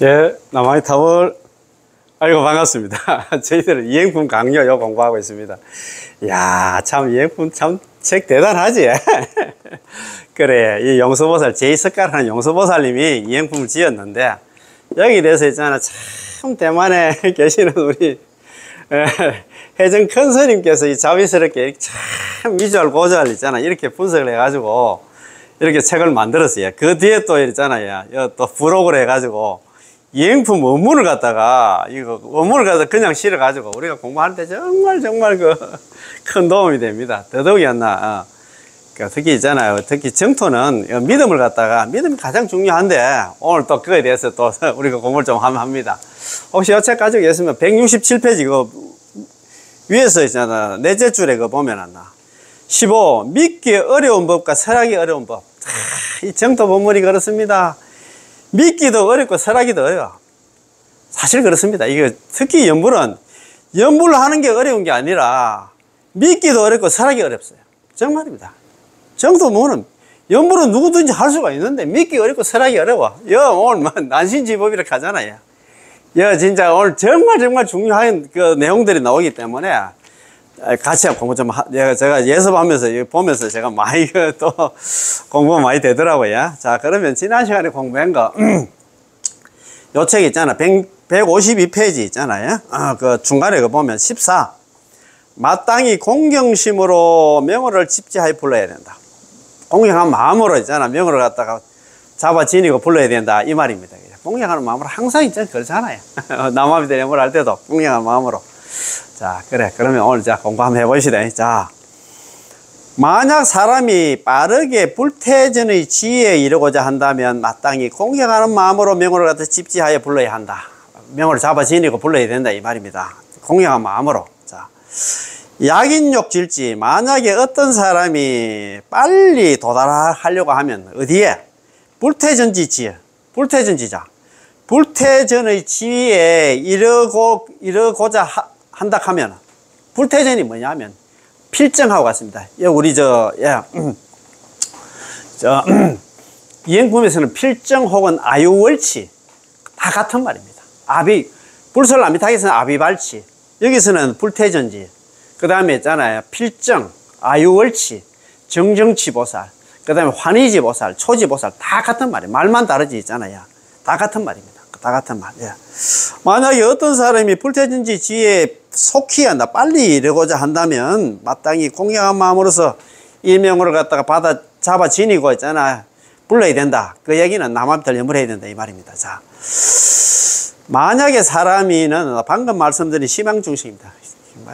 예, 남한의 타월. 아이고, 반갑습니다. 저희들은 이행품 강요 공부하고 있습니다. 이야, 참, 이행품 참, 책 대단하지? 그래, 이 용서보살, 제이석가라는 용서보살님이 이행품을 지었는데, 여기 대해서 있잖아, 참, 대만에 계시는 우리, 혜정 큰 스님께서 이 자비스럽게 참 미주알 고주알 있잖아, 이렇게 분석을 해가지고, 이렇게 책을 만들었어요. 그 뒤에 또 있잖아요. 또 부록을 해가지고, 이행품 원문을 갖다가, 이거 원문을 갖다가 그냥 실어가지고, 우리가 공부하는데 정말 큰 도움이 됩니다. 더더욱이 나 특히 있잖아요. 특히 정토는 믿음을 갖다가, 믿음이 가장 중요한데, 오늘 또 그거에 대해서 또 우리가 공부를 좀 합니다. 혹시 이 책 가지고 계시면 167페이지 그 위에서 있잖아. 넷째 줄에 그 보면 안 나. 15. 믿기 어려운 법과 설하기 어려운 법. 이 정토 본문이 그렇습니다. 믿기도 어렵고 설하기도 어려워. 사실 그렇습니다. 이게 특히 연불은 연불을 하는 게 어려운 게 아니라 믿기도 어렵고 설하기 어렵어요. 정말입니다. 정토문은 연불은 누구든지 할 수가 있는데 믿기 어렵고 설하기 어려워. 오늘 뭐 난신지법이라고 하잖아요. 진짜 오늘 정말 중요한 그 내용들이 나오기 때문에 같이 공부 좀 제가 예습하면서 보면서 제가 많이 또 공부가 많이 되더라고요. 자, 그러면 지난 시간에 공부한 거 요 책 있잖아. 152페이지 있잖아요. 그 중간에 그 보면 14. 마땅히 공경심으로 명호를 집지하여 불러야 된다. 공경한 마음으로 있잖아. 명호를 갖다가 잡아 지니고 불러야 된다. 이 말입니다. 공경하는 마음으로 항상 있잖아. 그렇잖아요. 남아비들 연구를 할 때도 공경하는 마음으로. 자, 그래. 그러면 오늘 자, 공부 한번 해보시다. 자, 만약 사람이 빠르게 불태전의 지혜에 이르고자 한다면 마땅히 공경하는 마음으로 명호를 갖다 집지하여 불러야 한다. 명호를 잡아 지니고 불러야 된다. 이 말입니다. 공경한 마음으로. 자, 약인욕 질지, 만약에 어떤 사람이 빨리 도달하려고 하면 어디에? 불태전지 지혜. 불태전지자. 불태전의 지혜에 이르고자 한다 하면, 불태전이 뭐냐면 필정하고 같습니다. 우리 이행품에서는 필정 혹은 아유월치 다 같은 말입니다. 불설남이탁에서는 아비발치, 여기서는 불태전지, 그 다음에 있잖아요. 필정, 아유월치, 정정치보살, 그 다음에 환희지보살, 초지보살 다 같은 말이에요. 말만 다르지 있잖아요. 다 같은 말입니다. 다 같은 말. 만약에 어떤 사람이 불태전지 지혜에 속히 한다, 빨리 이르고자 한다면 마땅히 공경한 마음으로서 이 명호를 갖다가 잡아 지니고 있잖아. 불러야 된다. 그 얘기는 남한테 연물해야 된다. 이 말입니다. 자, 만약에 사람이는 방금 말씀드린 시방중생입니다.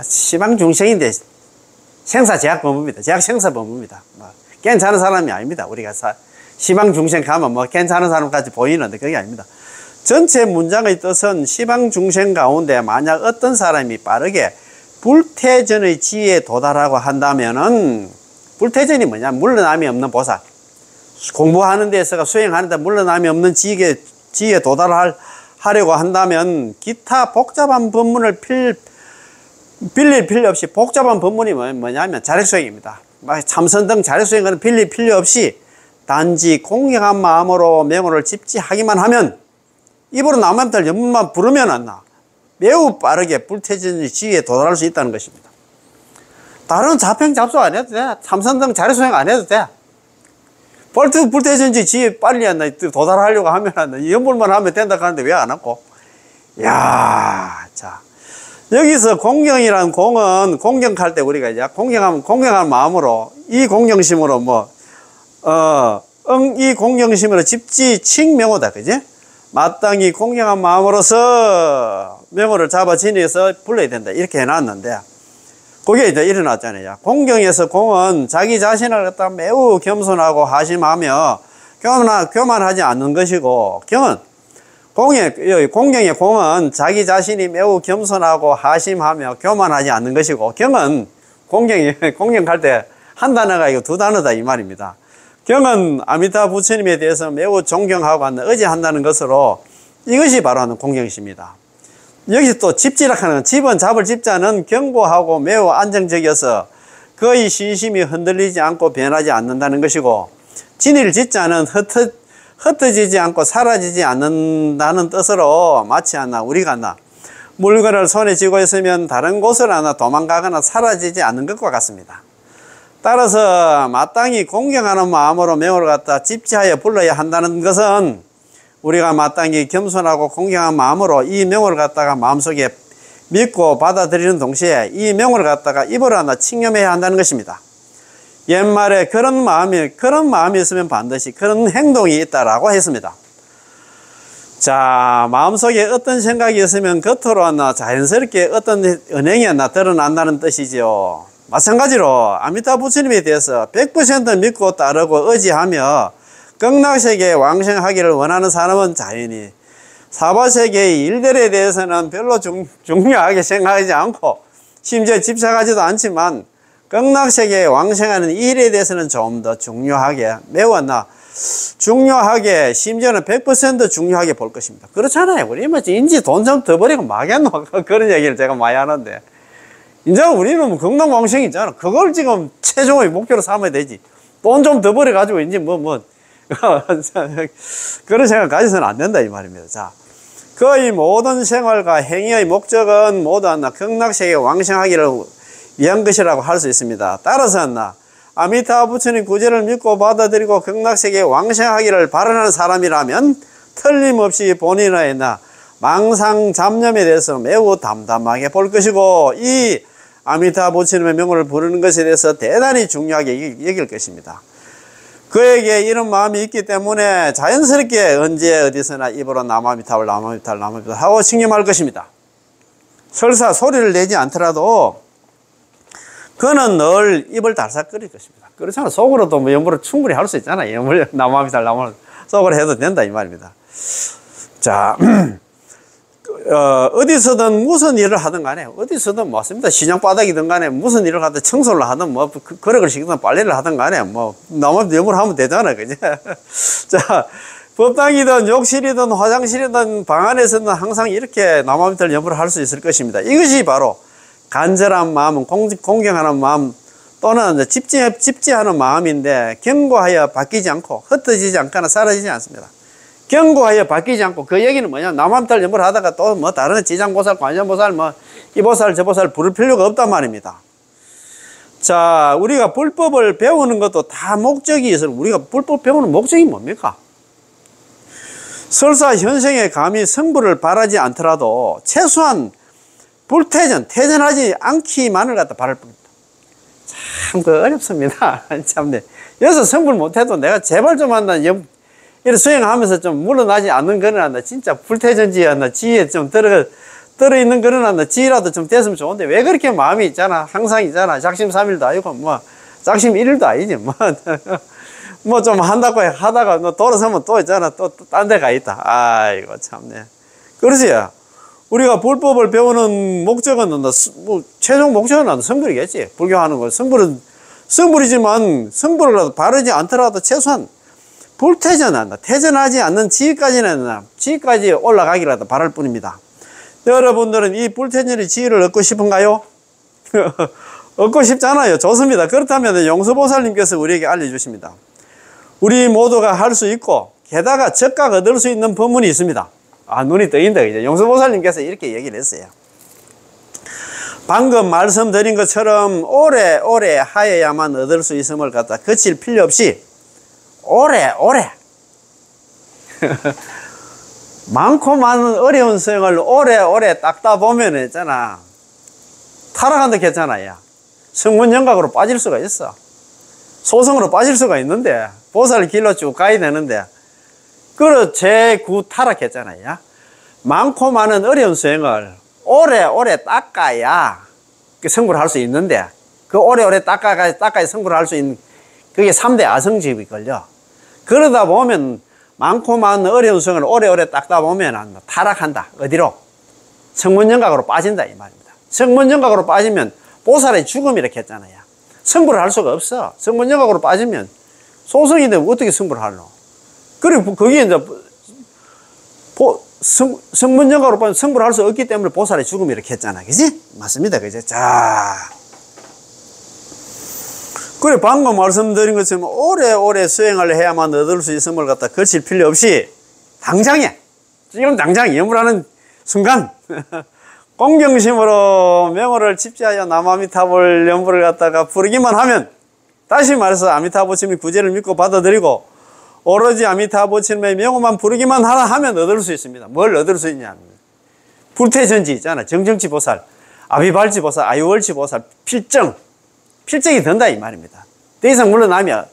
시방중생인데 생사제약범부입니다. 제약생사범부입니다. 괜찮은 사람이 아닙니다. 우리가 시방중생 가면 괜찮은 사람까지 보이는데 그게 아닙니다. 전체 문장의 뜻은 시방중생 가운데 만약 어떤 사람이 빠르게 불태전의 지혜에 도달하고 한다면은, 불태전이 뭐냐? 물러남이 없는 보살. 공부하는 데서 수행하는 데 물러남이 없는 지혜에 도달하려고 한다면 기타 복잡한 법문을 빌릴 필요 없이, 복잡한 법문이 뭐냐면 자력수행입니다. 참선 등 자력수행은 빌릴 필요 없이 단지 공경한 마음으로 명호를 집지하기만 하면, 입으로 남한테 연문만 부르면 안 나. 매우 빠르게 불태전의 지혜에 도달할 수 있다는 것입니다. 다른 자평 잡수 안 해도 돼. 참선 등 자력수행 안 해도 돼. 불태전의 지혜에 빨리 안 나. 도달하려고 하면 안 나. 연불만 하면 된다 하는데 왜 안 하고? 야, 자. 여기서 공경이라는 공은 공경할 때 우리가 이제 공경한 마음으로, 이 공경심으로 이 공경심으로 집지칭명호다. 그지? 마땅히 공경한 마음으로서 명호를 잡아 지내서 불러야 된다. 이렇게 해놨는데, 그게 이제 일어났잖아요. 공경에서 공은 자기 자신을 갖다 매우 겸손하고 하심하며 교만하지 않는 것이고, 공경의 공은 자기 자신이 매우 겸손하고 하심하며 교만하지 않는 것이고, 경은 공경할 때 한 단어가 아니고 두 단어다. 이 말입니다. 경은 아미타 부처님에 대해서 매우 존경하고 의지한다는 것으로, 이것이 바로 하는 공경심이다. 여기서 또 집지락하는, 집은 잡을 집자는 견고하고 매우 안정적이어서 그의 신심이 흔들리지 않고 변하지 않는다는 것이고, 진일 짓자는 흩어지지 않고 사라지지 않는다는 뜻으로 마치 우리가 물건을 손에 쥐고 있으면 다른 곳을 도망가거나 사라지지 않는 것과 같습니다. 따라서 마땅히 공경하는 마음으로 명을 갖다 집지하여 불러야 한다는 것은 우리가 마땅히 겸손하고 공경한 마음으로 이 명을 갖다가 마음속에 믿고 받아들이는 동시에 이 명을 갖다가 입으로 칭념해야 한다는 것입니다. 옛말에 그런 마음이 있으면 반드시 그런 행동이 있다라고 했습니다. 자, 마음속에 어떤 생각이 있으면 겉으로 자연스럽게 어떤 은행이 드러난다는 뜻이죠. 마찬가지로 아미타 부처님에 대해서 100% 믿고 따르고 의지하며 극락세계에 왕생하기를 원하는 사람은 자연히 사바세계의 일들에 대해서는 별로 중요하게 생각하지 않고 심지어 집착하지도 않지만 극락세계에 왕생하는 이 일에 대해서는 좀 더 중요하게, 매우 중요하게, 심지어는 100% 중요하게 볼 것입니다. 그렇잖아요. 우리 인지 돈 좀 더 버리고 막겠노? 그런 얘기를 제가 많이 하는데, 이제 우리는 극락왕생이잖아. 그걸 지금 최종의 목표로 삼아야 되지. 돈 좀 더 버려가지고 이제 그런 생각 가져서는 안 된다 이 말입니다. 자, 거의 모든 생활과 행위의 목적은 모두 극락세계에 왕생하기를 위한 것이라고 할 수 있습니다. 따라서 아미타 부처님 구제를 믿고 받아들이고 극락세계에 왕생하기를 바라는 사람이라면 틀림없이 본인의 망상 잡념에 대해서 매우 담담하게 볼 것이고 이 아미타 부처님의 명을 부르는 것에 대해서 대단히 중요하게 여길 것입니다. 그에게 이런 마음이 있기 때문에 자연스럽게 언제 어디서나 입으로 나마미타불 하고 칭념할 것입니다. 설사 소리를 내지 않더라도 그는 늘 입을 달싹거릴 것입니다. 그렇잖아. 속으로도 염불을 충분히 할 수 있잖아. 나마미탈 속으로 해도 된다 이 말입니다. 자, 어디서든 무슨 일을 하든 간에 어디서든 맞습니다. 시장 바닥이든 간에 무슨 일을 하든 청소를 하든 거래를 시키든 빨래를 하든 간에 나만 염을 하면 되잖아. 그죠? 자, 법당이든 욕실이든 화장실이든 방 안에서는 항상 이렇게 나마미탈 염을 할 수 있을 것입니다. 이것이 바로 간절한 마음, 공경하는 마음 또는 집지하는 마음인데 견고하여 바뀌지 않고 흩어지지 않거나 사라지지 않습니다. 견고하여 바뀌지 않고 그 얘기는 뭐냐, 나마미탈 염을 하다가 또 다른 지장보살, 관세음보살, 이 보살 저 보살 부를 필요가 없단 말입니다. 자, 우리가 불법을 배우는 것도 다 목적이 있어요. 우리가 불법 배우는 목적이 뭡니까? 설사 현생에 감히 성불을 바라지 않더라도 최소한 태전하지 않기만을 갖다 바랄 뿐입니다. 참 어렵습니다. 참네. 여기서 성불 못해도 내가 제발 좀 이렇게 수행하면서 좀 물러나지 않는 거는 진짜 불태전지에 지에 좀 들어있는 거는 지라도 좀 됐으면 좋은데 왜 그렇게 마음이 있잖아. 항상 있잖아. 작심삼일도 아니고 작심 1일도 아니지. 좀 한다고 하다가 돌아서면 또 있잖아. 또 딴 데 가 있다. 아이고 참네. 그러지. 우리가 불법을 배우는 목적은 최종 목적은 성불이겠지. 불교하는 거 성불이지만 성불을 바르지 않더라도 최소한 불태전한다. 태전하지 않는 지위까지 올라가기라도 바랄 뿐입니다. 여러분들은 이 불태전의 지위를 얻고 싶은가요? 얻고 싶잖아요. 좋습니다. 그렇다면 용서보살님께서 우리에게 알려주십니다. 우리 모두가 할 수 있고 게다가 즉각 얻을 수 있는 법문이 있습니다. 눈이 떠인다. 이제 용서보살님께서 이렇게 얘기를 했어요. 방금 말씀드린 것처럼 오래 하여야만 얻을 수 있음을 갖다 거칠 필요 없이 오래 많고 많은 어려운 수행을 오래 닦다 보면 있잖아, 타락한다 했잖아요. 성문영각으로 빠질 수가 있어. 소성으로 빠질 수가 있는데 보살 길로 쭉 가야 되는데 그걸 제9 타락했잖아요. 많고 많은 어려운 수행을 오래 닦아야 성불을 할 수 있는데 그 오래 닦아야 성불을 할 수 있는 그게 3대 아성집이 걸려. 그러다 보면 많고 많은 어려운 수행을 오래 닦다 보면 타락한다. 어디로? 성문영각으로 빠진다 이 말입니다. 성문영각으로 빠지면 보살의 죽음 이렇게 했잖아요. 성불을 할 수가 없어. 성문영각으로 빠지면 소성이 되면 어떻게 성불을 하노? 그리고 거기에 이제 성문영각으로 빠지면 성불을 할 수 없기 때문에 보살의 죽음 이렇게 했잖아. 그지? 맞습니다. 그지? 자, 그래, 방금 말씀드린 것처럼 오래오래 수행을 해야만 얻을 수 있음을 갖다 거칠 필요 없이 당장에, 지금 당장 염불하는 순간 공경심으로 명호를 집지하여 남아미타불 염불을 갖다가 부르기만 하면, 다시 말해서 아미타부치님의 구제를 믿고 받아들이고 오로지 아미타부치님의 명호만 부르기만 하면 얻을 수 있습니다. 뭘 얻을 수 있냐? 불태전지 있잖아. 정정치보살, 아비발치보살, 아유월치보살, 필정이 된다 이 말입니다. 더 이상 물러나면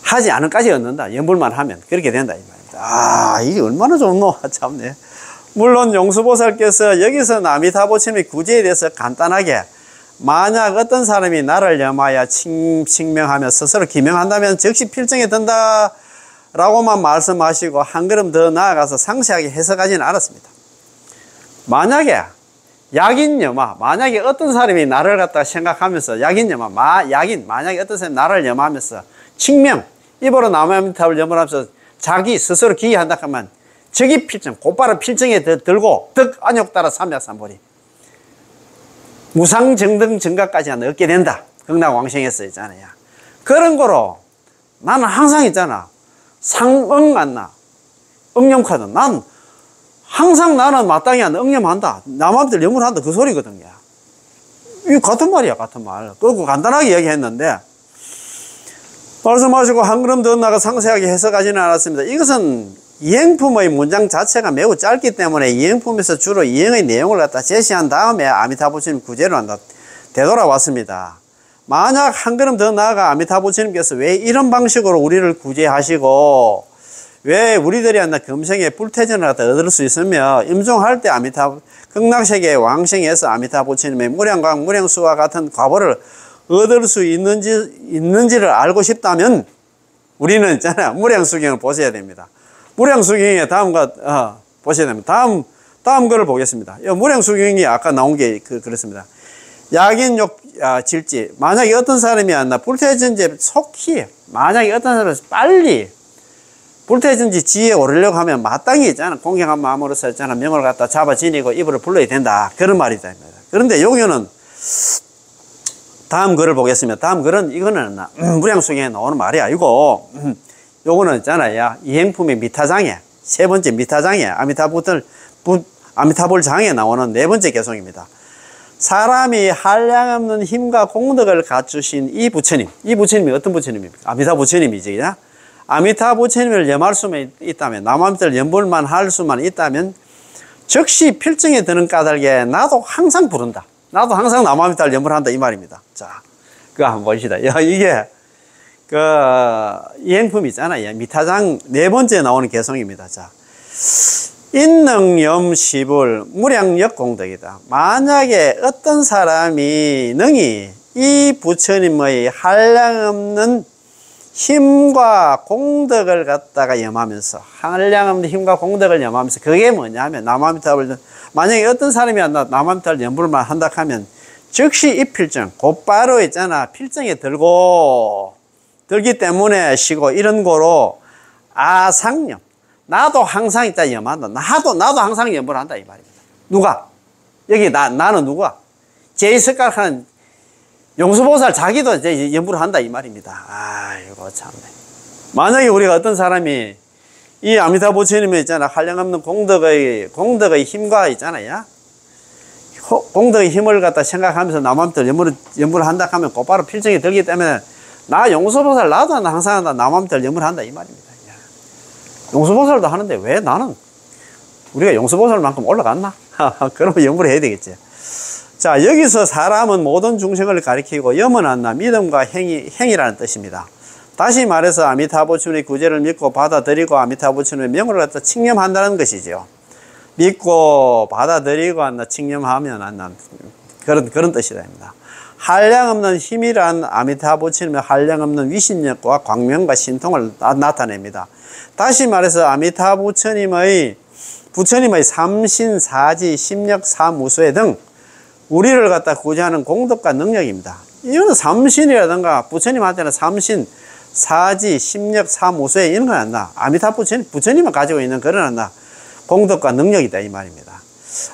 하지 않은까지 얻는다. 염불만 하면 그렇게 된다 이 말입니다. 아, 이게 얼마나 좋노? 참네. 물론 용수보살께서 여기서 아미타부치님의 구제에 대해서 간단하게, 만약 어떤 사람이 나를 염하여 칭명하며 스스로 기명한다면 즉시 필정에 든다 라고만 말씀하시고 한 걸음 더 나아가서 상세하게 해석하지는 않았습니다. 만약에 약인염화, 만약에 어떤 사람이 나를 갖다 생각하면서 만약에 어떤 사람이 나를 염하면서 칭명, 입으로 남아미타불 염하면서 자기 스스로 기의한다 하면 즉이 필정, 곧바로 필정에 들고 득 안욕 따라 삼약삼보리 무상정등 증가까지 얻게 된다. 극락왕생에서 있잖아요. 그런 거로 나는 항상 있잖아. 상응 안 나. 응념카드. 난 항상 나는 마땅히 안 응념한다. 남한테 염불한다. 그 소리거든요. 이거 같은 말이야, 같은 말. 그거 간단하게 얘기했는데, 말씀하시고 한 걸음 더 나가 상세하게 해석하지는 않았습니다. 이것은 이행품의 문장 자체가 매우 짧기 때문에 이행품에서 주로 이행의 내용을 갖다 제시한 다음에 아미타부치님 구제를 한다. 되돌아왔습니다. 만약 한 걸음 더 나아가 아미타부치님께서 왜 이런 방식으로 우리를 구제하시고 왜 우리들이 한다 금생에 불태전을 갖다 얻을 수 있으며 임종할 때 극락세계의 왕생에서 아미타부치님의 무량광, 무량수와 같은 과보를 얻을 수 있는지를 알고 싶다면 우리는 있잖아요. 무량수경을 보셔야 됩니다. 무량수경의 다음과 보셔야 됩니다. 다음 거를 보겠습니다. 무량수경이 아까 나온 게 그렇습니다. 약인욕 질지, 만약에 어떤 사람이 불태전지에 속히, 만약에 어떤 사람이 빨리 불태전지 지에 오르려고 하면 마땅히 있잖아. 공경한 마음으로서 있잖아. 명을 갖다 잡아 지니고 입으로 불러야 된다. 그런 말이다. 그런데 여기는 다음 글을 보겠습니다. 다음 글은 이거는 무량수경에 나오는 말이 아니고 요거는 있잖아요. 이행품의 미타장에, 세 번째 미타장에, 아미타불 장에 나오는 네 번째 개송입니다. 사람이 한량없는 힘과 공덕을 갖추신 이 부처님이 어떤 부처님입니까? 아미타부처님이지. 아미타부처님을 염할 수만 있다면, 남아미타를 염불만 할 수만 있다면 즉시 필정에 드는 까닭에 나도 항상 부른다. 나도 항상 남아미타를 염불한다 이 말입니다. 자, 그거 한번 보시다. 이게 이행품이 있잖아요. 미타장 네 번째 나오는 개성입니다. 자, 인능염 시불 무량역 공덕이다. 만약에 어떤 사람이 능히 이 부처님의 한량없는 힘과 공덕을 갖다가 염하면서, 한량없는 힘과 공덕을 염하면서, 그게 뭐냐면 남아미타불, 만약에 어떤 사람이 남아미타불 염불만 한다 하면 즉시 이 필정, 곧바로 있잖아. 필정에 들기 때문에 쉬고, 이런 거로 아상염, 나도 항상 있다 염한다. 나도 항상 염불 한다 이 말입니다. 누가? 여기 나는 누가? 제이스각한 용수보살 자기도 이제 염불을 한다 이 말입니다. 아이고 참네. 만약에 우리가 어떤 사람이 이 아미타부처님의 있잖아 한량없는 공덕의 힘과 있잖아요. 공덕의 힘을 갖다 생각하면서 남한테 염불을 한다 하면 곧바로 필정이 들기 때문에 나 용수보살 나도 항상 한다. 남한테 염불을 한다 이 말입니다. 용수보살도 하는데 왜 나는 우리가 용수보살만큼 올라갔나? 그러면 염불을 해야 되겠지. 자, 여기서 사람은 모든 중생을 가리키고 염은 안나 믿음과 행이라는 뜻입니다. 다시 말해서 아미타부처님의 구제를 믿고 받아들이고 아미타부처님의 명을 갖다 칭념한다는 것이죠. 믿고 받아들이고 안나 칭념하면 안나 그런 뜻이다. 한량없는 힘이란 아미타부처님의 한량없는 위신력과 광명과 신통을 나타냅니다. 다시 말해서 아미타부처님의 삼신, 사지, 심력, 사무수회 등 우리를 갖다 구제하는 공덕과 능력입니다. 이거는 삼신이라든가 부처님한테는 삼신, 사지, 심력, 사무수회 이런 건 안다. 부처님은 가지고 있는 그런 안다. 공덕과 능력이다 이 말입니다.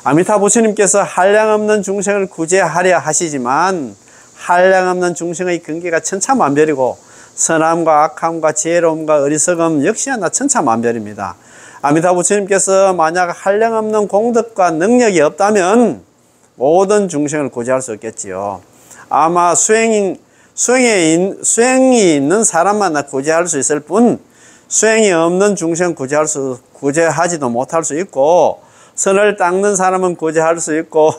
아미타부처님께서 한량없는 중생을 구제하려 하시지만 한량없는 중생의 근기가 천차만별이고 선함과 악함과 지혜로움과 어리석음 역시나 천차만별입니다. 아미타 부처님께서 만약 한량없는 공덕과 능력이 없다면 모든 중생을 구제할 수 없겠지요. 아마 수행이 있는 사람만 구제할 수 있을 뿐 수행이 없는 중생 구제하지도 못할 수 있고 선을 닦는 사람은 구제할 수 있고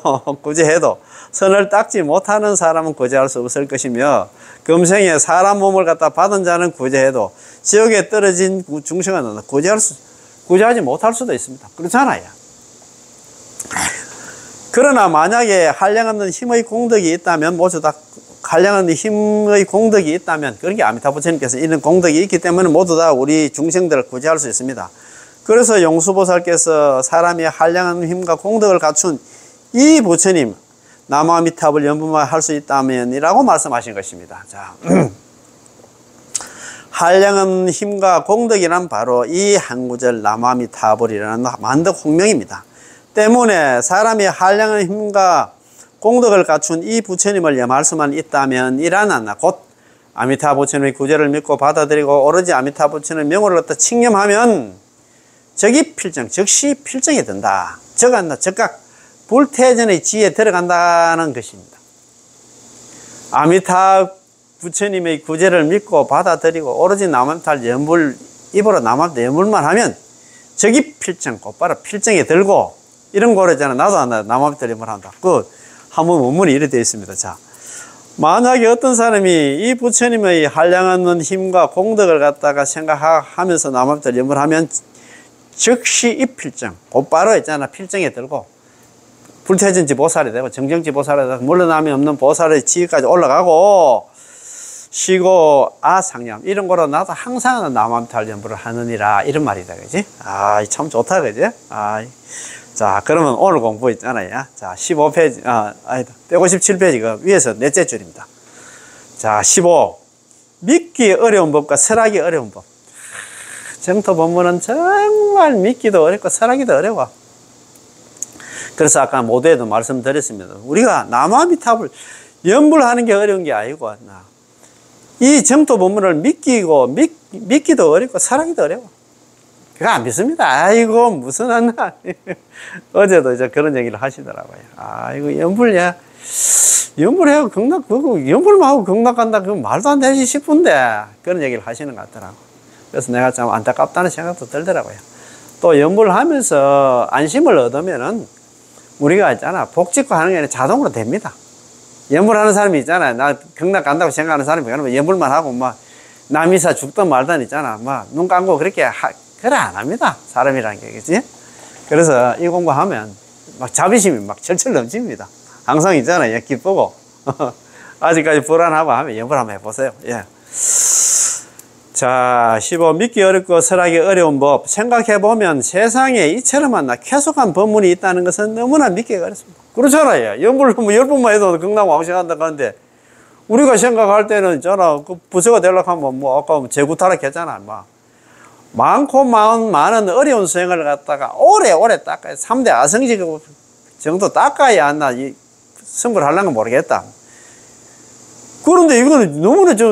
구제해도 선을 닦지 못하는 사람은 구제할 수 없을 것이며 금생에 사람 몸을 갖다 받은 자는 구제해도 지옥에 떨어진 중생은 구제하지 못할 수도 있습니다. 그렇잖아요. 그러나 만약에 한량없는 힘의 공덕이 있다면 모두 다 한량없는 힘의 공덕이 있다면 그런 게 아미타 부처님께서 이런 공덕이 있기 때문에 모두 다 우리 중생들을 구제할 수 있습니다. 그래서 용수보살께서 사람이 한량한 힘과 공덕을 갖춘 이 부처님 나무아미탑을 연부만 할 수 있다면이라고 말씀하신 것입니다. 자, 한량한 힘과 공덕이란 바로 이 한구절 나무아미타불이라는 만덕 홍명입니다. 때문에 사람이 한량한 힘과 공덕을 갖춘 이 부처님을 염할 수만 있다면 이라는 곧 아미타 부처님의 구제를 믿고 받아들이고 오로지 아미타 부처님의 명호를 갖다 칭념하면 즉시 필정이 된다. 즉각 불태전의 지에 들어간다는 것입니다. 아미타 부처님의 구제를 믿고 받아들이고 오로지 나무아미타를 입으로 나무아미타 연불만 하면 즉시 필정, 곧바로 필정에 들고 이런 거를 있잖아. 나도 나무아미타 연불한다. 한번 원문이 이렇게 되어 있습니다. 자, 만약에 어떤 사람이 이 부처님의 한량없는 힘과 공덕을 갖다가 생각하면서 나무아미타 연불하면 즉시 이 필정, 곧바로 있잖아. 필정에 들고 불태전지 보살이 되고 정정지 보살이 되고 물러남이 없는 보살의 지위까지 올라가고 쉬고 상념 이런 거로 나도 항상 나무아미타 연불을 하느니라 이런 말이다. 그지? 참 좋다. 그지? 자, 그러면 오늘 공부 있잖아요. 자, 15페이지, 157페이지 위에서 넷째 줄입니다. 자, 15. 믿기 어려운 법과 설하기 어려운 법. 정토 법문은 정말 믿기도 어렵고 설하기도 어려워. 그래서 아까 모두에도 말씀드렸습니다. 우리가 나무아미탑을 연불하는 게 어려운 게 아니고, 이 정토 법문을 믿기도 어렵고 설하기도 어려워. 그거 안 믿습니다. 아이고, 무슨 한나. 어제도 이제 그런 얘기를 하시더라고요. 이거 연불해요. 연불만 하고 극락 간다. 그건 말도 안 되지 싶은데. 그런 얘기를 하시는 것 같더라고. 그래서 내가 참 안타깝다는 생각도 들더라고요. 또 연불하면서 안심을 얻으면은 우리가 있잖아. 복 짓고 하는 게 아니라 자동으로 됩니다. 연불하는 사람이 있잖아. 나 극락 간다고 생각하는 사람이 그러면 연불만 하고 남이사 죽든 말든 있잖아. 눈 감고 그렇게 그래 안 합니다. 사람이라는 게, 그치? 그래서 이 공부하면 자비심이 철철 넘칩니다. 항상 있잖아요. 기쁘고. 아직까지 불안하고 하면 연불 한번 해보세요. 예. 자, 15. 믿기 어렵고 설하기 어려운 법. 생각해보면 세상에 이처럼한 쾌속한 법문이 있다는 것은 너무나 믿기가 어렵습니다. 그렇잖아요. 연불 10번만 해도 극락왕생한다 하는데 우리가 생각할 때는 있잖아. 부처가 되려고 하면 아까 재구타락 했잖아. 많은 어려운 수행을 갖다가 오래 닦아야 3대 아성지 정도 닦아야 안나 성불 하려는 건 모르겠다. 그런데 이거는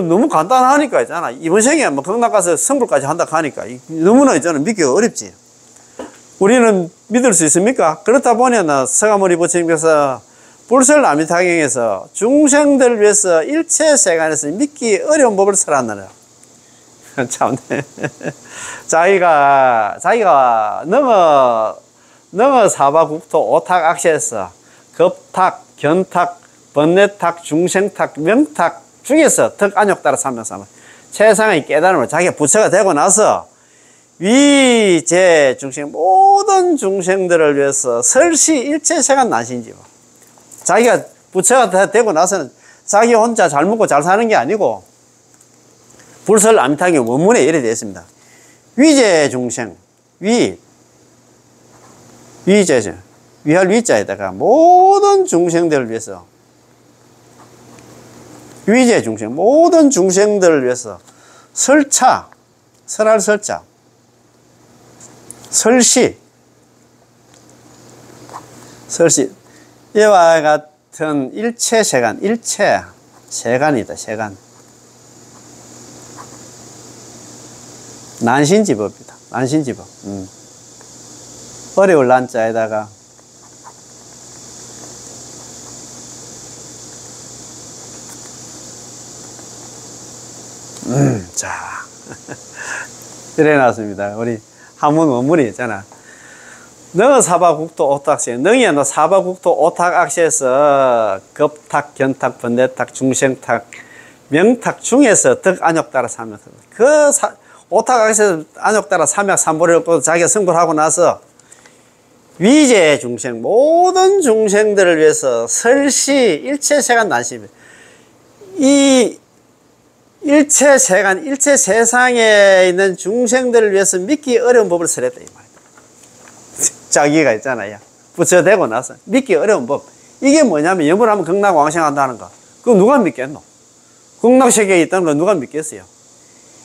너무 간단하니까 있잖아. 이번 생에 극락 가서 성불까지 한다 하니까 너무나 있잖아. 믿기가 어렵지. 우리는 믿을 수 있습니까? 그렇다 보니 서가모니 부처님께서 불설아미타경에서 중생들을 위해서 일체 세간에서 믿기 어려운 법을 설한다는 참 자기가 너무 사바국토 오탁 악세에서 겁탁, 견탁, 번뇌탁, 중생탁, 명탁 중에서 덕안욕따라 삼명삼을 세상의 깨달음을 자기가 부처가 되고 나서 위제 중생 모든 중생들을 위해서 설시 일체세간 난신지요. 자기가 부처가 되고 나서는 자기 혼자 잘 먹고 잘 사는 게 아니고 불설 아미타경의 원문에 이래 되어 있습니다. 위제 중생, 위제죠. 위할 위자에다가 모든 중생들을 위해서 위제 중생, 모든 중생들을 위해서 설할 설자, 설시, 이와 같은 일체 세간, 일체 세간이다, 세간. 난신지법이다, 난신지법. 어려울 난자에다가 자 이래 놨습니다. 우리 한문 원문이 있잖아. 너 사바국토 오탁시, 능이야 너 사바국토 오탁악시에서 급탁, 견탁, 번뇌탁, 중생탁, 명탁 중에서 덕 안욕 따라 삼약. 오탁악시에서 안욕 따라 삼약 삼보를 또 자기가 승부를 하고 나서 위제 중생, 모든 중생들을 위해서 설시 일체세간 난심, 이 일체 세간, 일체 세상에 있는 중생들을 위해서 믿기 어려운 법을 설했다 이 말이야. 자기가 있잖아요. 부처되고 나서 믿기 어려운 법. 이게 뭐냐면 염불하면 극락왕생한다는 거. 그거 누가 믿겠노? 극락세계에 있다는 거 누가 믿겠어요?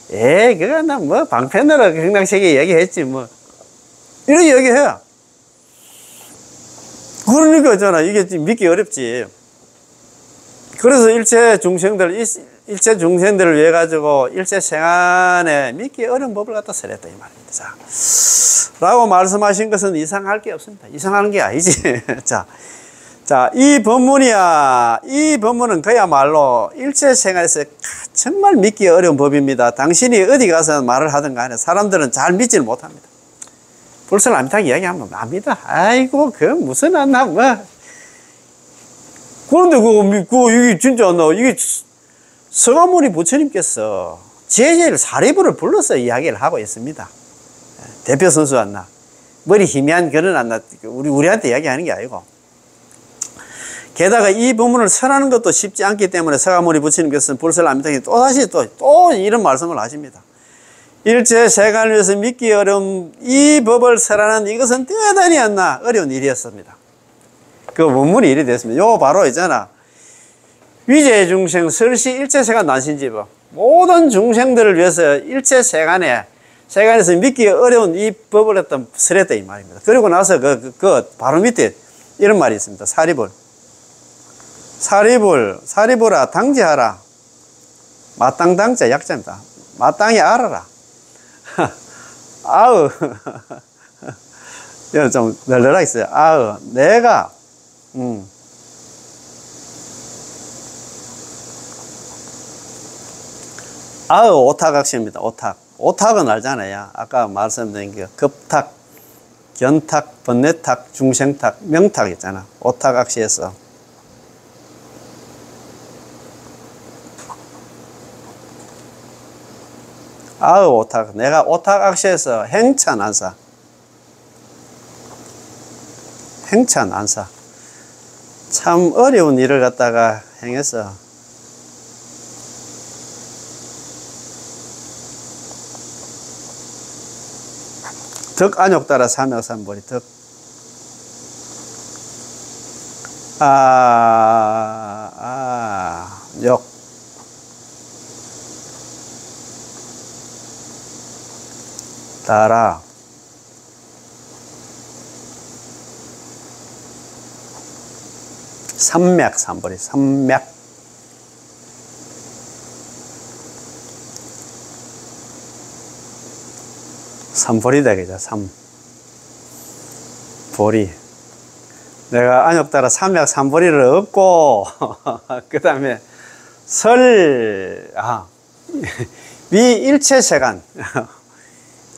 그거 나 뭐 방편으로 극락세계 얘기했지 뭐. 이렇게 얘기해요. 그러니까 있잖아. 이게 믿기 어렵지. 그래서 일체 중생들을 위해 가지고 일체 생안에 믿기 어려운 법을 갖다 설했다 이 말입니다. 자, 라고 말씀하신 것은 이상할 게 없습니다. 이상한 게 아니지. 자, 이 법문이야. 이 법문은 그야말로 일체 생활에서 정말 믿기 어려운 법입니다. 당신이 어디 가서 말을 하든 간에 사람들은 잘 믿지를 못합니다. 불설암미탁 이야기하면 압니다. 아이고, 그 무슨 안나 뭐. 그런데 이게 진짜 안 나와. 이게 서가모니 부처님께서 제자를 사리부를 불러서 이야기를 하고 있습니다. 대표 선수 안 나. 머리 희미한 그런 안 나. 우리한테 이야기하는 게 아니고. 게다가 이 법문을 설하는 것도 쉽지 않기 때문에 서가모니 부처님께서는 불설암미탁에 또다시 또 이런 말씀을 하십니다. 일체 세간을 위해서 믿기 어려운 이 법을 설하는 이것은 대단히 안 나. 어려운 일이었습니다. 그 원문이 이래 됐습니다. 요 바로 있잖아. 위제 중생 설시 일체세간 난신지법. 모든 중생들을 위해서 일체세간에서 믿기 어려운 이 법을 설했다 이 말입니다. 그리고 나서 바로 밑에 이런 말이 있습니다. 사리불아 당지하라. 마땅당자 약자입니다. 마땅히 알아라. 아으. 이건 좀 널널하게 있어요. 아으. 내가 아으 오탁악시입니다. 오탁은 알잖아요. 아까 말씀드린 게 급탁, 견탁, 번뇌탁, 중생탁, 명탁 있잖아. 오탁악시에서 아으 오탁, 내가 오탁악시에서 행차난사 참 어려운 일을 갖다가 행해서 덕 안욕 따라 삼약삼보리 덕 욕 따라 삼맥삼보리 삼맥 삼보리다 그죠. 삼보리 내가 안욕 따라 삼맥삼보리를 얻고 그 다음에 위 일체세간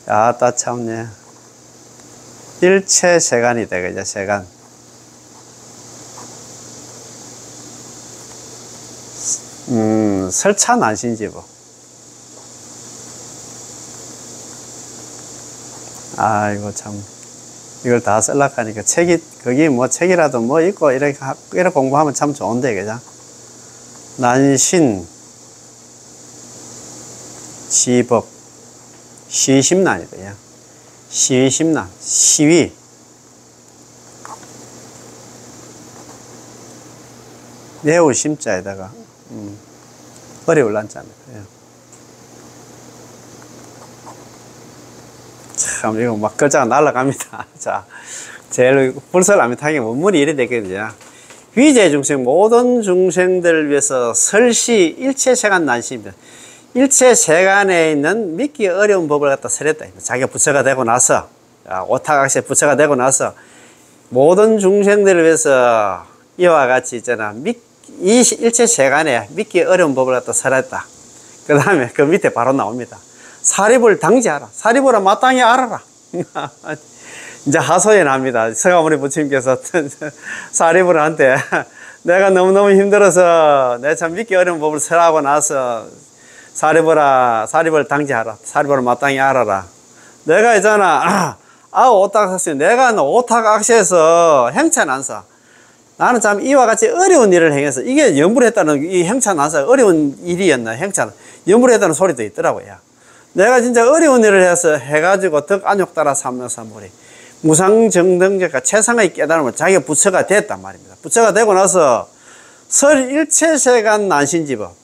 아따 참네 일체세간이다 그죠. 세간 설찬안신지법. 아이고 참 이걸 다 쓸락하니까 거기 뭐 책이라도 뭐 있고 이렇게 공부하면 참 좋은데 그죠. 난신 시법 시심난이다. 시심난 시위 매우 심자에다가 어려울 난자입니다. 참 이거 막 글자가 날아갑니다. 자, 제일 불설암미탁의 원문이 이래 되거든요. 위재 중생 모든 중생들을 위해서 설시 일체세간 난시입니다. 일체세간에 있는 믿기 어려운 법을 갖다 설했다. 자기가 부처가 되고 나서, 오타각세 부처가 되고 나서 모든 중생들을 위해서 이와 같이 있잖아. 이 일체세간에 믿기 어려운 법을 갖다 설했다. 그 다음에 그 밑에 바로 나옵니다. 사립을 당지하라. 사립을 마땅히 알아라. 이제 하소연 합니다. 서가모니 부처님께서 사리부르한테 내가 너무너무 힘들어서 내가 참 믿기 어려운 법을 설하고 나서 사리부를 당지하라. 사리부를 마땅히 알아라. 내가 있잖아. 오타각세. 내가 오타각세에서 행차난사. 나는 참 이와 같이 어려운 일을 행해서 이게 염불했다는 이 행차난사 어려운 일이었나 행차 염불했다는 소리도 있더라고요. 내가 진짜 어려운 일을 해가지고 덕안욕 따라 삼명삼불이 무상정등제가 최상의 깨달음을 자기가 부처가 됐단 말입니다. 부처가 되고 나서 설 일체세간 난신지법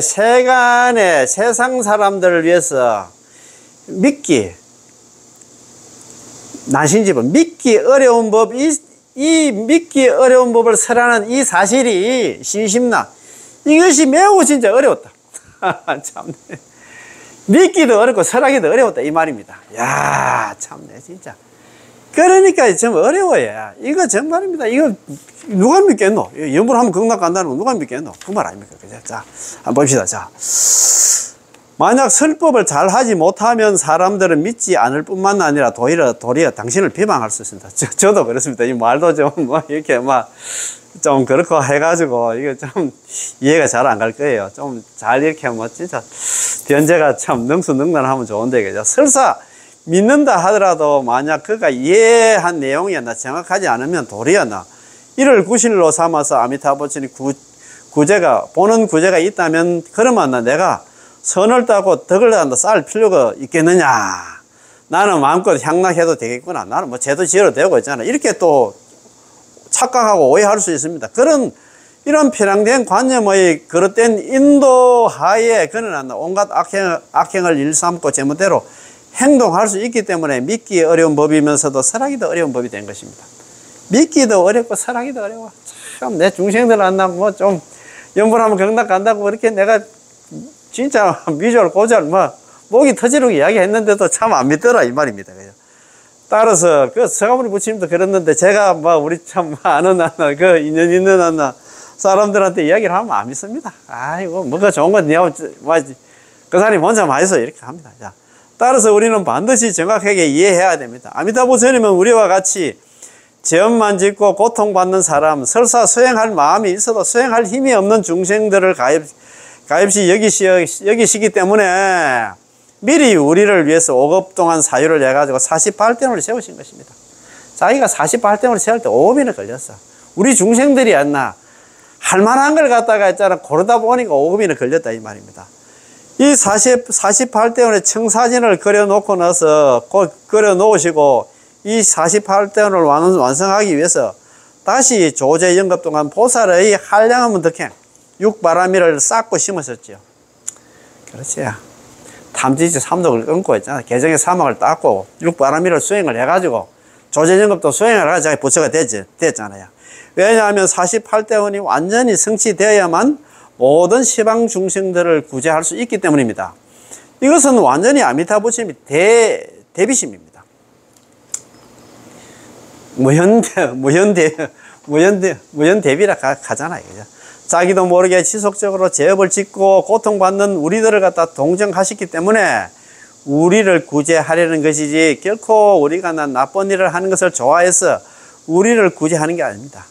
일체세간의 세상 사람들을 위해서 믿기 난신지법 믿기 어려운 법 이 믿기 어려운 법을 설하는 이 사실이 신심나 이것이 매우 진짜 어려웠다. 참네. 믿기도 어렵고 설하기도 어려웠다 이 말입니다. 야 참네 진짜. 그러니까 좀 어려워요. 이거 정말입니다. 이거 누가 믿겠노? 염불하면 극락 간다는 거 누가 믿겠노? 그 말 아닙니까? 그죠? 자, 한번 봅시다. 자, 만약 설법을 잘 하지 못하면 사람들은 믿지 않을 뿐만 아니라 도리어 당신을 비방할 수 있습니다. 저도 그렇습니다. 이 말도 좀 이렇게 좀 그렇고 해가지고 이게 좀 이해가 잘 안 갈 거예요. 좀 잘 이렇게 진짜 변제가 참 능수능란하면 좋은데 그죠? 설사 믿는다 하더라도 만약 그가 이해한 내용이었나 정확하지 않으면 도리였나 이를 구실로 삼아서 아미타부처님 구제가 보는 구제가 있다면 그러면 내가 선을 따고 덕을 한다 쌓을 필요가 있겠느냐. 나는 마음껏 향락해도 되겠구나. 나는 죄도 지어도 되고 있잖아. 이렇게 또 착각하고 오해할 수 있습니다. 이런 편향된 관념의 그릇된 인도하에 그는 온갖 악행을 일삼고 제멋대로 행동할 수 있기 때문에 믿기 어려운 법이면서도 설하기도 어려운 법이 된 것입니다. 믿기도 어렵고 설하기도 어려워. 참 내 중생들 만나 좀 염불하면 경락 간다고 그렇게 내가 진짜 미절 고절 목이 터지려고 이야기했는데도 참 안 믿더라 이 말입니다. 따라서 그 서가모니 부처님도 그랬는데 제가 우리 참 아는 그 인연 있는 사람들한테 이야기를 하면 안 믿습니다. 아이고 뭐가 좋은 건 그 사람이 먼저 말해서 이렇게 합니다. 자, 따라서 우리는 반드시 정확하게 이해해야 됩니다. 아미타부처님은 우리와 같이 죄업만 짓고 고통받는 사람, 설사 수행할 마음이 있어도 수행할 힘이 없는 중생들을 가엾이 여기시기 때문에 미리 우리를 위해서 5급 동안 사유를 내가지고 48대원을 세우신 것입니다. 자기가 48대원을 세울 때 5급이나 걸렸어. 우리 중생들이 안 할 만한 걸 갖다가 있잖아. 고르다 보니까 5급이나 걸렸다 이 말입니다. 이 48대원의 청사진을 그려놓고 나서 그려놓으시고 이 48대원을 완성하기 위해서 다시 조제 영급 동안 보살의 한량한 덕행 육바라미를 쌓고 심으셨죠. 그렇지. 탐지지 삼독을 끊고 있잖아. 개정의 사막을 닦고 육바라미를 수행을 해가지고 조제정급도 수행을 해가지고 부처가 됐잖아요. 왜냐하면 48대원이 완전히 성취되어야만 모든 시방 중생들을 구제할 수 있기 때문입니다. 이것은 완전히 아미타부처님이 대비심입니다. 무현대비라 가잖아요. 그죠? 자기도 모르게 지속적으로 죄업을 짓고 고통받는 우리들을 갖다 동정하셨기 때문에 우리를 구제하려는 것이지 결코 우리가 나쁜 일을 하는 것을 좋아해서 우리를 구제하는 게 아닙니다.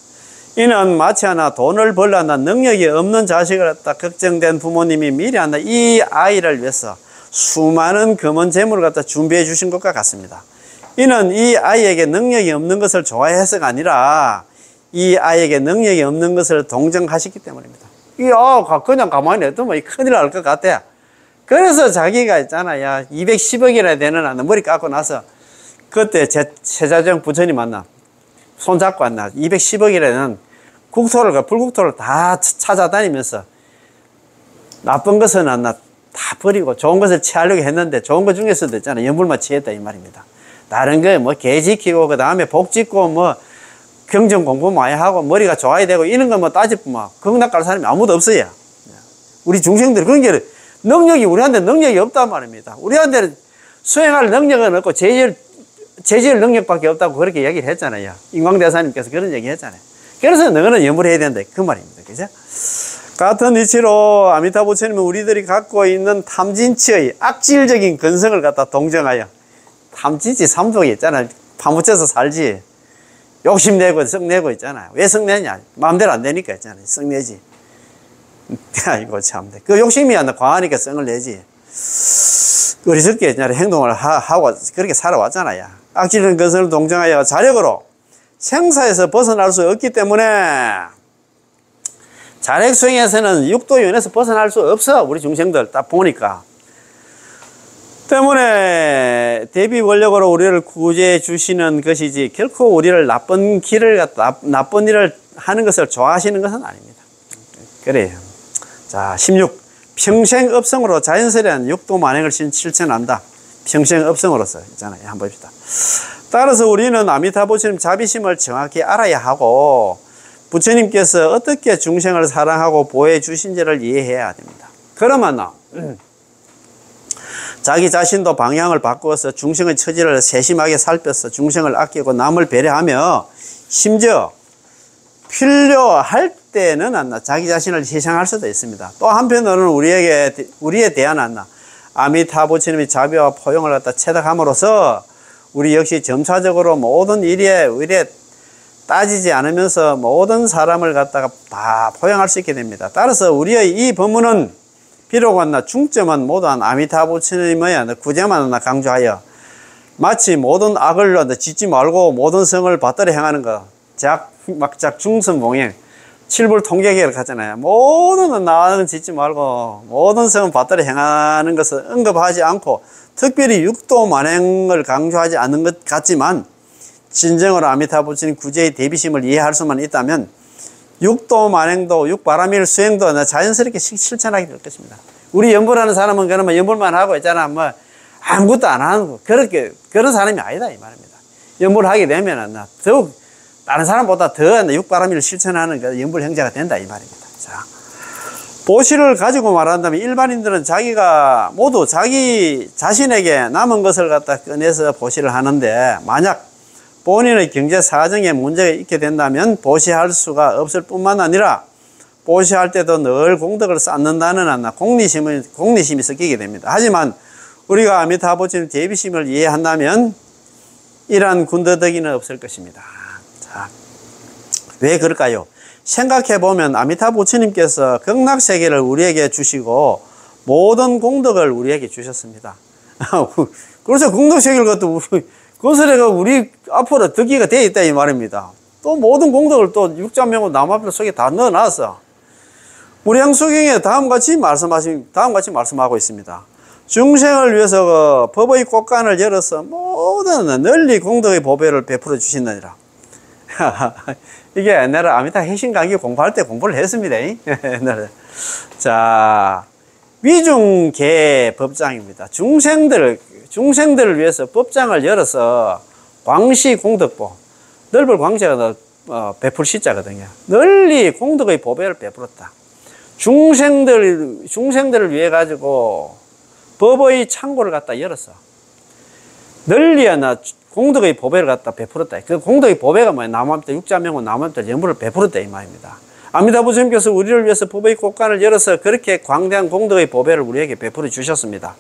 이는 마치 돈을 벌려나 능력이 없는 자식을 갖다 걱정된 부모님이 미리 이 아이를 위해서 수많은 금은 재물을 갖다 준비해 주신 것과 같습니다. 이는 이 아이에게 능력이 없는 것을 좋아해서가 아니라 이 아이에게 능력이 없는 것을 동정하셨기 때문입니다. 그냥 가만히 냅두면 큰일 날 것 같아. 그래서 자기가 있잖아. 210억이나 되는 머리 깎고 나서 그때 세자정 부처님 만나. 손잡고 왔나. 210억이라는 불국토를 다 찾아다니면서 나쁜 것은 다 버리고 좋은 것을 취하려고 했는데 좋은 것 중에서도 있잖아. 염불만 취했다 이 말입니다. 다른 거 개 지키고 그 다음에 복 짓고 경전 공부 많이 하고 머리가 좋아야 되고 이런 것만 따지면 극락갈 사람이 아무도 없어요. 우리 중생들이 그런 게 능력이 우리한테 능력이 없단 말입니다. 우리한테는 수행할 능력은 없고 제지할 능력밖에 없다고 그렇게 얘기를 했잖아요. 인광대사님께서 그런 얘기 했잖아요. 그래서 너는 염불해야 된다 그 말입니다. 그죠? 같은 이치로 아미타 부처님은 우리들이 갖고 있는 탐진치의 악질적인 근성을 갖다 동정하여, 탐진치 삼독이 있잖아요. 파묻혀서 살지. 욕심내고 성내고 있잖아요. 왜 성내냐? 마음대로 안 되니까 있잖아요. 성내지. 아이고 참. 그 욕심이 안 나 과하니까 성을 내지. 어리석게 행동을 하고 그렇게 살아왔잖아요. 악질적인 근성을 동정하여 자력으로 생사에서 벗어날 수 없기 때문에, 자력 수행에서는 육도윤에서 벗어날 수 없어. 우리 중생들 딱 보니까. 때문에 대비 원력으로 우리를 구제해 주시는 것이지, 결코 우리를 나쁜 일을 하는 것을 좋아하시는 것은 아닙니다. 그래요. 자, 16. 평생업성으로 자연스레한 육도 만행을 실천한다. 평생업성으로서 있잖아요. 한번 봅시다. 따라서 우리는 아미타 부처님 자비심을 정확히 알아야 하고, 부처님께서 어떻게 중생을 사랑하고 보호해 주신지를 이해해야 됩니다. 그러면 자기 자신도 방향을 바꾸어서 중생의 처지를 세심하게 살펴서 중생을 아끼고 남을 배려하며, 심지어 필요할 때는 자기 자신을 희생할 수도 있습니다. 또 한편으로는 우리에 대한 아미타 부처님의 자비와 포용을 갖다 체득함으로써 우리 역시 점차적으로 모든 일에 따지지 않으면서 모든 사람을 갖다가 다 포용할 수 있게 됩니다. 따라서 우리의 이 법문은 비록 중점은 모두 아미타 부처님의 구제만 강조하여, 마치 모든 악을 짓지 말고 모든 성을 받들어 행하는 것, 막작 중선봉행, 칠불 통계계를 하잖아요. 모든 나는 짓지 말고 모든 성은 받들어 행하는 것을 언급하지 않고, 특별히 육도 만행을 강조하지 않는 것 같지만, 진정으로 아미타 부처님 구제의 대비심을 이해할 수만 있다면 육도 만행도 육바라밀 수행도 자연스럽게 실천하게 될 것입니다. 우리 연불하는 사람은 그러면 연불만 하고 있잖아. 아무것도 안 하는 그런 사람이 아니다 이 말입니다. 연불하게 되면 더욱 다른 사람보다 더 육바라밀을 실천하는 연불 행자가 된다 이 말입니다. 자, 보시를 가지고 말한다면 일반인들은 모두 자기 자신에게 남은 것을 갖다 꺼내서 보시를 하는데, 만약 본인의 경제 사정에 문제가 있게 된다면 보시할 수가 없을 뿐만 아니라 보시할 때도 늘 공덕을 쌓는다는 공리심이 섞이게 됩니다. 하지만 우리가 아미타 부처님 대비심을 이해한다면 이러한 군더더기는 없을 것입니다. 자, 왜 그럴까요? 생각해보면 아미타 부처님께서 극락세계를 우리에게 주시고 모든 공덕을 우리에게 주셨습니다. 그래서 극락세계를 갖다 그것을 우리 앞으로 듣기가 되어 있다 이 말입니다. 또 모든 공덕을 또 육자명호 남화필 속에 다 넣어놨어. 무량수경에 다음같이 말씀하고 있습니다. 중생을 위해서 법의 꽃간을 열어서 모든 널리 공덕의 보배를 베풀어 주신다니라. 이게 옛날에 아미타 핵심 강의 공부할 때 공부를 했습니다. 옛날에. 자, 위중계 법장입니다. 중생들을 위해서 법장을 열어서 광시 공덕보, 넓을 광시가 베풀 시자거든요. 널리 공덕의 보배를 베풀었다. 중생들을 위해 가지고 법의 창고를 갖다 열었어. 널리 공덕의 보배를 갖다 베풀었다. 그 공덕의 보배가 뭐야? 남암때 육자명호 남암때 연불을 베풀었다 이 말입니다. 아미타 부처님께서 우리를 위해서 법의 꽃간을 열어서 그렇게 광대한 공덕의 보배를 우리에게 베풀어 주셨습니다.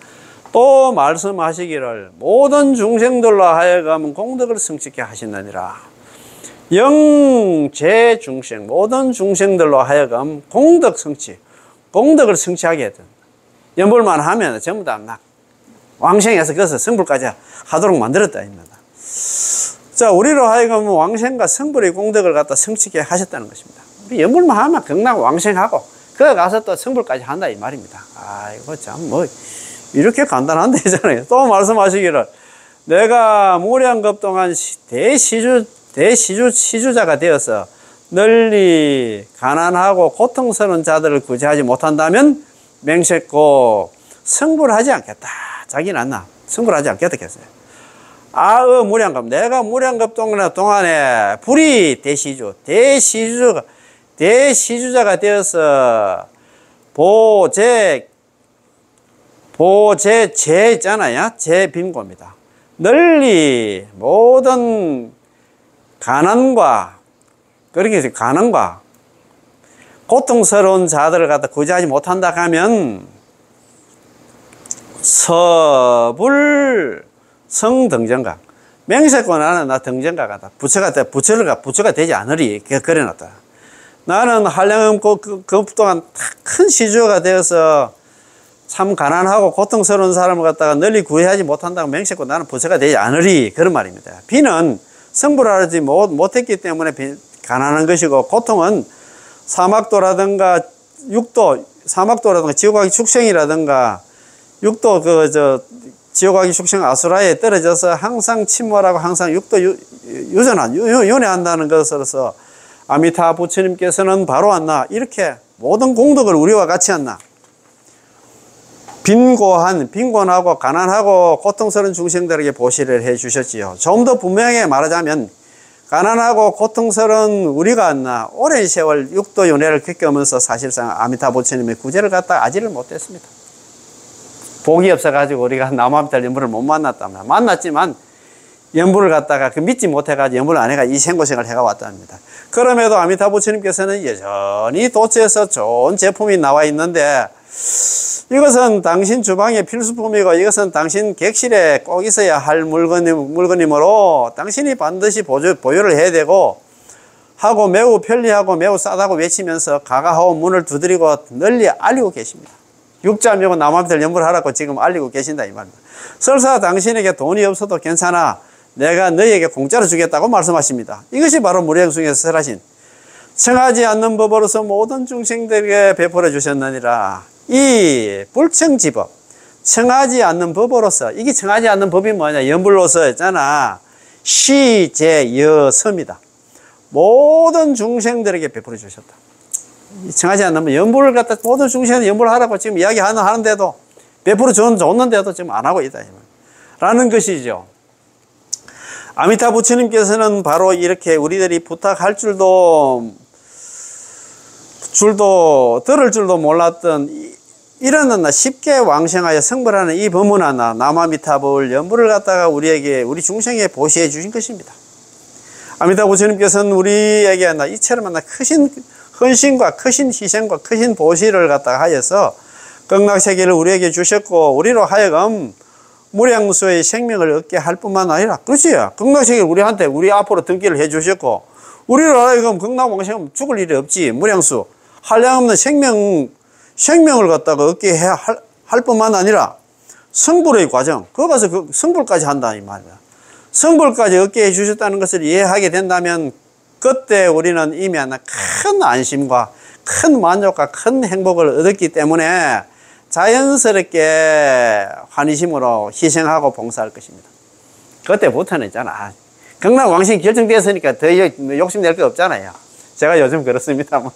또 말씀하시기를 모든 중생들로 하여금 공덕을 성취케 하신다니라. 영제중생 모든 중생들로 하여금 공덕을 성취하게 해야 된다. 연불만 하면 전부 다 왕생해서 그래서 성불까지 하도록 만들었다 입니다. 자, 우리로 하여금 왕생과 성불의 공덕을 갖다 성취케 하셨다는 것입니다. 우리 연불만 하면 극락 왕생하고 그 가서 또 성불까지 한다 이 말입니다. 아이고 참 이렇게 간단한데 있잖아요. 또 말씀하시기를 내가 무량겁 동안 시주자가 되어서 널리 가난하고 고통스러운 자들을 구제하지 못한다면 맹세코 성불하지 않겠다. 자기는 성불하지 않겠다 했어요. 무량겁. 내가 무량겁 동안에 불이 대시주자가 되어서 제 있잖아요. 제 빈고입니다. 널리 모든 가난과 고통스러운 자들을 갖다 구제하지 못한다 하면 서불 성등전각. 맹세권 나 등전각하다. 부처가 되지 않으리. 그래놨다. 나는 한량음 그 동안 큰 시주가 되어서 참 가난하고 고통스러운 사람을 갖다가 널리 구애하지 못한다고 맹세권 나는 부처가 되지 않으리. 그런 말입니다. 비는 성불하지 못했기 때문에 가난한 것이고, 고통은 사막도라든가 지옥아기 축생이라든가 육도 지옥아기 축생 아수라에 떨어져서 항상 침몰하고 항상 육도 윤회한다는 것으로서 아미타 부처님께서는 바로 왔나 이렇게 모든 공덕을 우리와 같이 했나. 빈곤하고 가난하고 고통스러운 중생들에게 보시를 해 주셨지요. 좀 더 분명하게 말하자면 가난하고 고통스러운 우리가 왔나 오랜 세월 육도 윤회를 겪으면서 사실상 아미타 부처님의 구제를 갖다 아지를 못했습니다. 복이 없어가지고 우리가 나무아미타 연불을 못 만났답니다. 만났지만 연불을 갖다가 믿지 못해가지고 연불을 안 해가 이 생고생을 해가 왔답니다. 그럼에도 아미타 부처님께서는 여전히 도처에서 좋은 제품이 나와 있는데, 이것은 당신 주방의 필수품이고 이것은 당신 객실에 꼭 있어야 할 물건이므로 당신이 반드시 보유를 해야 되고 하고 매우 편리하고 매우 싸다고 외치면서 가가하고 문을 두드리고 널리 알리고 계십니다. 육자명은 남한테 연불을 하라고 지금 알리고 계신다 이 말입니다. 설사 당신에게 돈이 없어도 괜찮아, 내가 너희에게 공짜로 주겠다고 말씀하십니다. 이것이 바로 무량숭에서 설하신 청하지 않는 법으로서 모든 중생들에게 베풀어 주셨느니라. 이 불청지법, 청하지 않는 법으로서, 이게 청하지 않는 법이 뭐냐, 연불로서 했잖아. 시제여서입니다. 모든 중생들에게 베풀어 주셨다. 청하지 않는 연불을 갖다 모든 중생한테 연불을 하라고 지금 이야기하는데도, 베풀어 줬는데도 지금 안 하고 있다 라는 것이죠. 아미타 부처님께서는 바로 이렇게 우리들이 부탁할 들을 줄도 몰랐던 이런 쉽게 왕생하여 성불하는 이 법문하나 남아미타불 연불을 갖다가 우리 중생에 보시해 주신 것입니다. 아미타 부처님께서는 우리에게 이처럼 크신 헌신과 크신 희생과 크신 보시를 갖다가 하여서 극락세계를 우리에게 주셨고, 우리로 하여금 무량수의 생명을 얻게 할 뿐만 아니라, 그렇지, 극락세계를 우리 앞으로 등기를 해 주셨고, 우리로 하여금 극락왕생 죽을 일이 없지. 무량수 한량없는 생명을 갖다가 얻게 할 뿐만 아니라 성불의 과정, 그거 가서 성불까지 한다 이 말이야. 성불까지 얻게 해 주셨다는 것을 이해하게 된다면 그때 우리는 이미 큰 안심과 큰 만족과 큰 행복을 얻었기 때문에 자연스럽게 환희심으로 희생하고 봉사할 것입니다. 그때부터는 있잖아, 극락왕생이 결정됐으니까 더 욕심낼 게 없잖아요. 제가 요즘 그렇습니다만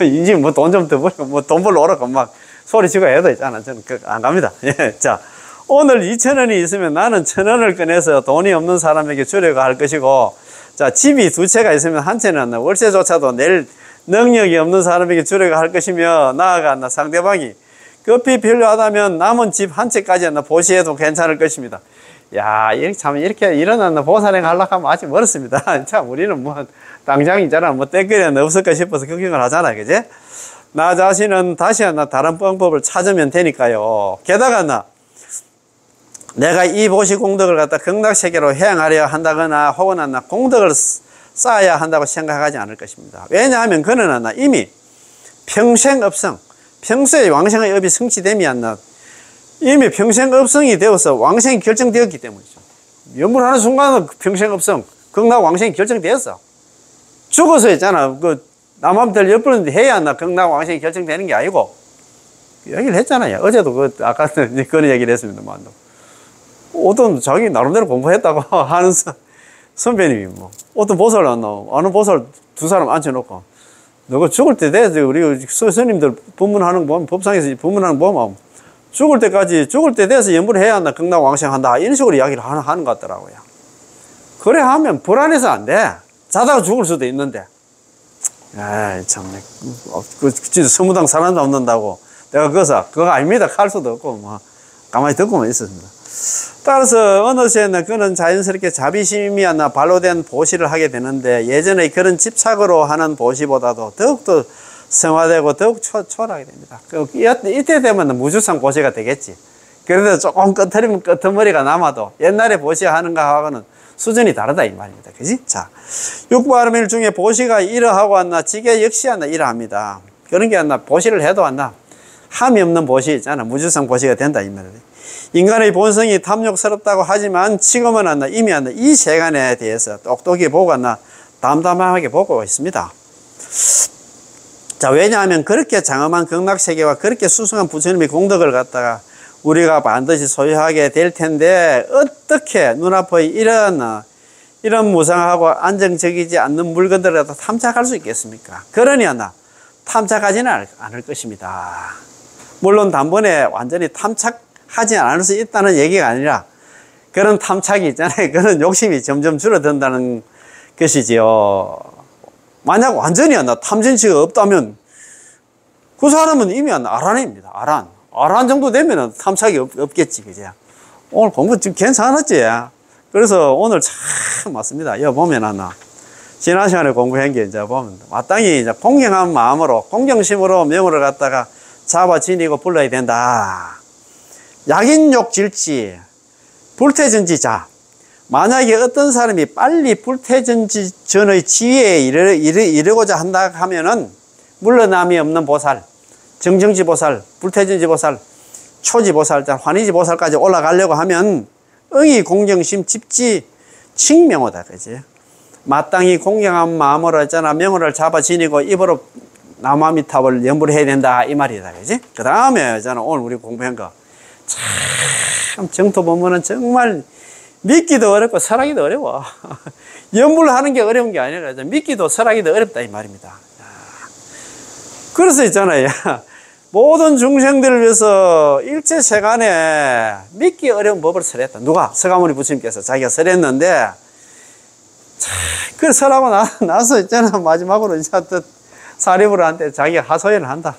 이제 뭐 돈 좀 더 벌고 뭐 돈 벌러 오라고 막 소리치고 해도 있잖아. 저는 안 갑니다. 예. 자, 오늘 2,000원이 있으면 나는 1,000원을 꺼내서 돈이 없는 사람에게 주려고 할 것이고, 자, 집이 2채가 있으면 한 채는 월세조차도 낼 능력이 없는 사람에게 주려고 할 것이며, 나아가 상대방이 급히 필요하다면 남은 집 한 채까지 보시해도 괜찮을 것입니다. 야, 이렇게 일어나는 보살행 하려고 하면 아직 멀었습니다. 참, 우리는 당장이잖아. 떼거리는 없을까 싶어서 걱정을 하잖아. 그지? 나 자신은 다시 다른 방법을 찾으면 되니까요. 게다가 내가 이 보시 공덕을 갖다 극락세계로 해양하려 한다거나 혹은 공덕을 쌓아야 한다고 생각하지 않을 것입니다. 왜냐하면 그는 이미 평생업성, 평소에 왕생의 업이 성취되면 이미 평생업성이 되어서 왕생이 결정되었기 때문이죠. 연불하는 순간은 평생업성, 극락왕생이 결정되었어. 죽어서 했잖아. 남한들 옆으로 해야 극락왕생이 결정되는 게 아니고, 얘기를 했잖아요. 어제도 아까 그런 얘기를 했습니다만, 어떤 자기 나름대로 공부했다고 하는 선배님이 어떤 보살 아는 보살 두 사람 앉혀놓고, 너가 죽을 때 돼서 우리 스님들 법문하는 거 보면, 법상에서 법문하는 거 보면 죽을 때까지, 죽을 때 돼서 연불을 해야 한다, 극락왕생한다, 이런 식으로 이야기를 하는 것 같더라고요. 그래 하면 불안해서 안 돼. 자다가 죽을 수도 있는데. 에이, 참, 진짜 서무당 사람 잡는다고. 내가 그거 아닙니다. 갈 수도 없고, 뭐, 가만히 듣고만 있었습니다. 따라서 어느새는 그는 자연스럽게 자비심이 하나 발로된 보시를 하게 되는데, 예전에 그런 집착으로 하는 보시보다도 더욱더 성화되고 더욱 초월하게 됩니다. 이때 되면 무주상 보시가 되겠지. 그래도 조금 끄트머리가 남아도 옛날에 보시 하는 거하고는 수준이 다르다 이 말입니다. 그지? 자, 육바라밀 중에 보시가 이러하고 왔나, 지게 역시 왔나 이러합니다. 그런 게 왔나, 보시를 해도 왔나, 함이 없는 보시 있잖아. 무주상 보시가 된다 이 말이에요. 인간의 본성이 탐욕스럽다고 하지만 지금은 왔나, 이미 왔나, 이 세간에 대해서 똑똑히 보고 왔나, 담담하게 보고 있습니다. 자, 왜냐하면 그렇게 장엄한 극락세계와 그렇게 수승한 부처님의 공덕을 갖다가 우리가 반드시 소유하게 될 텐데, 어떻게 눈앞의 이런 무상하고 안정적이지 않는 물건들을 갖다 탐착할 수 있겠습니까? 그러니 탐착하지는 않을 것입니다. 물론 단번에 완전히 탐착하지 않을 수 있다는 얘기가 아니라, 그런 탐착이 있잖아요. 그런 욕심이 점점 줄어든다는 것이지요. 만약 완전히 탐진치가 없다면 그 사람은 이미 아란입니다. 아란 정도 되면 탐착이 없겠지. 그죠? 오늘 공부 좀 괜찮았지? 그래서 오늘 참 맞습니다. 여기 보면 지난 시간에 공부한 게 이제 보면 마땅히 이제 공경한 마음으로, 공경심으로 명호를 갖다가 잡아 지니고 불러야 된다. 약인욕 질지, 불태전지자. 만약에 어떤 사람이 빨리 불태전지 전의 지혜에 이르고자 한다 하면은 물러남이 없는 보살, 정정지 보살, 불태전지 보살, 초지 보살, 환희지 보살까지 올라가려고 하면 응이 공경심 집지 칭명호다. 그지? 마땅히 공경한 마음으로 했잖아. 명호를 잡아 지니고 입으로 나무아미탑을 연불 해야 된다. 이 말이다. 그지? 그 다음에 있잖아. 오늘 우리 공부한 거. 참, 정토 보면은 정말 믿기도 어렵고 설하기도 어려워. 연불하는 게 어려운 게 아니라 믿기도 설하기도 어렵다 이 말입니다. 그래서 있잖아요. 모든 중생들을 위해서 일체세간에 믿기 어려운 법을 설했다. 누가? 서가모니 부처님께서 자기가 설했는데, 그걸 설하고 나서 있잖아. 마지막으로 이제 또 사리부르한테 자기가 하소연을 한다.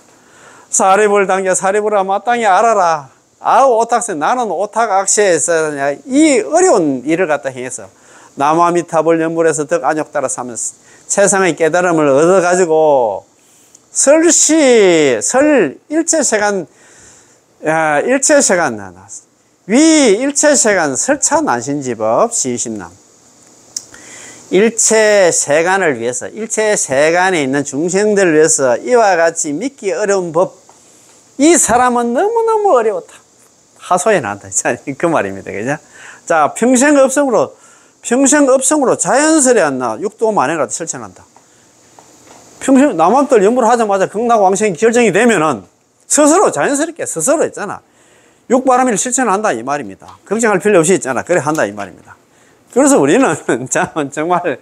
사리부를 당겨 사리부르라 마땅히 알아라. 아우 오탁세, 나는 오탁악세에서 이 어려운 일을 갖다 행해서 나무아미탑을 연불해서 덕 안욕 따라 사면서 세상의 깨달음을 얻어가지고 일체세간 위 일체세간 설차난신지법 시심남. 일체세간을 위해서, 일체세간에 있는 중생들을 위해서 이와 같이 믿기 어려운 법, 이 사람은 너무너무 어려웠다. 하소연한다. 그 말입니다. 그죠? 자, 평생업성으로 자연스레 육도만행을 실천한다. 평생, 남한들 연불 하자마자 극락왕생이 결정이 되면은 스스로 자연스럽게 스스로 있잖아. 육바라밀을 실천한다. 이 말입니다. 걱정할 필요 없이 있잖아. 그래 한다. 이 말입니다. 그래서 우리는 정말,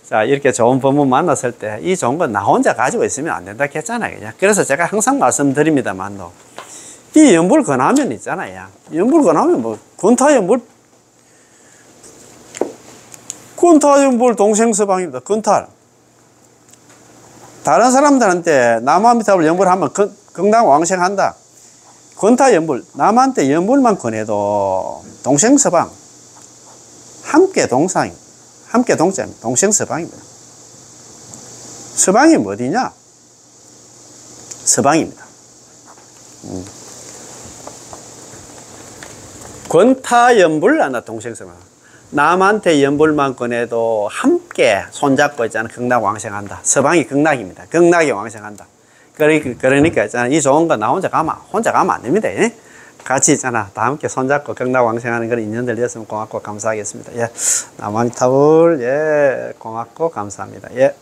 자, 이렇게 좋은 법문 만났을 때 이 좋은 건 나 혼자 가지고 있으면 안 된다 했잖아요. 그냥. 그래서 제가 항상 말씀드립니다만도 이 연불 권하면 있잖아요. 연불 권하면 뭐, 근타연불 동생서방입니다. 근탈. 다른 사람들한테 나무아미탑을 연불하면 극락왕생한다. 근타연불. 남한테 연불만 권해도 동생서방. 함께 동장입니다. 동생서방입니다. 서방이 어디냐? 서방입니다. 권타연불 하나 동생서방. 남한테 연불만 권해도 함께 손잡고 있잖아. 극락왕생한다. 서방이 극락입니다. 극락이 왕생한다. 그러니까 있잖아. 이 좋은 거 나 혼자 가면 안 됩니다. 예? 같이 있잖아. 다 함께 손잡고 극락왕생하는 그런 인연들 되었으면 고맙고 감사하겠습니다. 예. 남아미탑을, 예, 고맙고 감사합니다. 예.